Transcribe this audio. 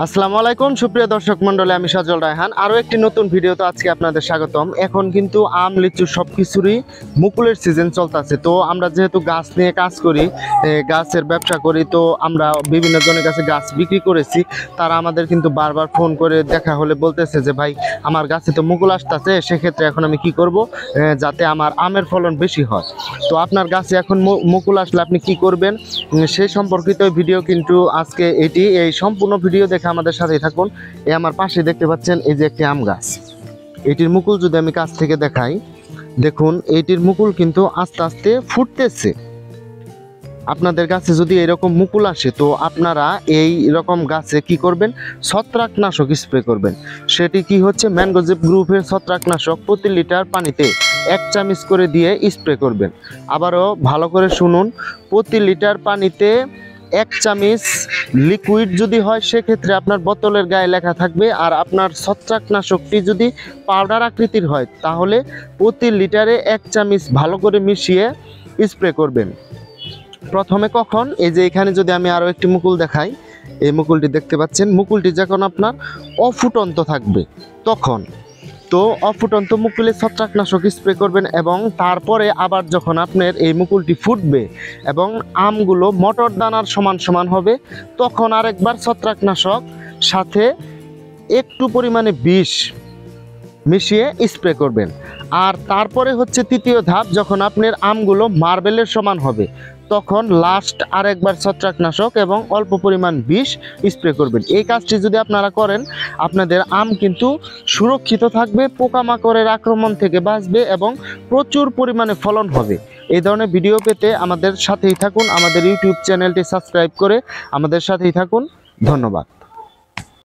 আসসালামু আলাইকুম সুপ্রিয় দর্শক মণ্ডলী, আমি সজল রায়হান। আরও একটি নতুন ভিডিওতে আজকে আপনাদের স্বাগতম। এখন কিন্তু আম লিচু সব কিছুরই মুকুলের সিজন চলতেছে। তো আমরা যেহেতু গাছ নিয়ে কাজ করি, গাছের ব্যবসা করি, তো আমরা বিভিন্ন জনের কাছে গাছ বিক্রি করেছি। তারা আমাদের কিন্তু বারবার ফোন করে দেখা হলে বলতেছে যে ভাই আমার গাছে তো মুকুল আসতেছে, সেক্ষেত্রে এখন আমি কি করব যাতে আমার আমের ফলন বেশি হয়। তো আপনার গাছে এখন মুকুল আসলে আপনি কি করবেন সেই সম্পর্কিত ভিডিও কিন্তু আজকে এই সম্পূর্ণ ভিডিও দেখে আমাদের সাথেই থাকুন। এই আমার পাশে দেখতে পাচ্ছেন এই যে একটি আম গাছ, এটির মুকুল যদি আমি কাছ থেকে দেখাই, দেখুন এইটির মুকুল কিন্তু আস্তে আস্তে ফুটতেছে। আপনাদের কাছে যদি এরকম মুকুল আসে তো আপনারা এই রকম গাছে কি করবেন, ছত্রাকনাশক স্প্রে করবেন। সেটি কি হচ্ছে, ম্যানগোজেব গ্রুপের ছত্রাকনাশক প্রতি লিটার পানিতে 1 চামচ করে দিয়ে স্প্রে করবেন। আবারও ভালো করে শুনুন, প্রতি লিটার পানিতে 1 চামচ লিকুইড যদি হয় সেক্ষেত্রে আপনার বোতলের গায়ে লেখা থাকবে, আর আপনার ছত্রাকনাশকটি যদি পাউডার আকৃতির হয় তাহলে প্রতি লিটারে 1 চামচ ভালো করে মিশিয়ে স্প্রে করবেন। প্রথমে কখন, এই যে এখানে যদি আমি আরও একটি মুকুল দেখাই, এই মুকুলটি দেখতে পাচ্ছেন, মুকুলটি যখন আপনার অফুটন্ত থাকবে তখন তো অফুটন্ত মুকুলে ছত্রাকনাশক স্প্রে করবেন, এবং তারপরে আবার যখন আপনার এই মুকুলটি ফুটবে এবং আমগুলো মটর দানার সমান সমান হবে তখন আরেকবার ছত্রাকনাশক সাথে একটু পরিমাণে বিষ মিশিয়ে স্প্রে করবেন। আর তারপরে হচ্ছে তৃতীয় ধাপ, যখন আপনার আমগুলো মার্বেলের সমান হবে তখন লাস্ট আরেকবার ছত্রাকনাশক এবং অল্প পরিমাণ বিষ স্প্রে করবেন। এই কাজটি যদি আপনারা করেন আপনাদের আম কিন্তু সুরক্ষিত থাকবে, পোকামাকড়ের আক্রমণ থেকে বাঁচবে এবং প্রচুর পরিমাণে ফলন হবে। এই ধরনের ভিডিও পেতে আমাদের সাথেই থাকুন, আমাদের ইউটিউব চ্যানেলটি সাবস্ক্রাইব করে আমাদের সাথেই থাকুন। ধন্যবাদ।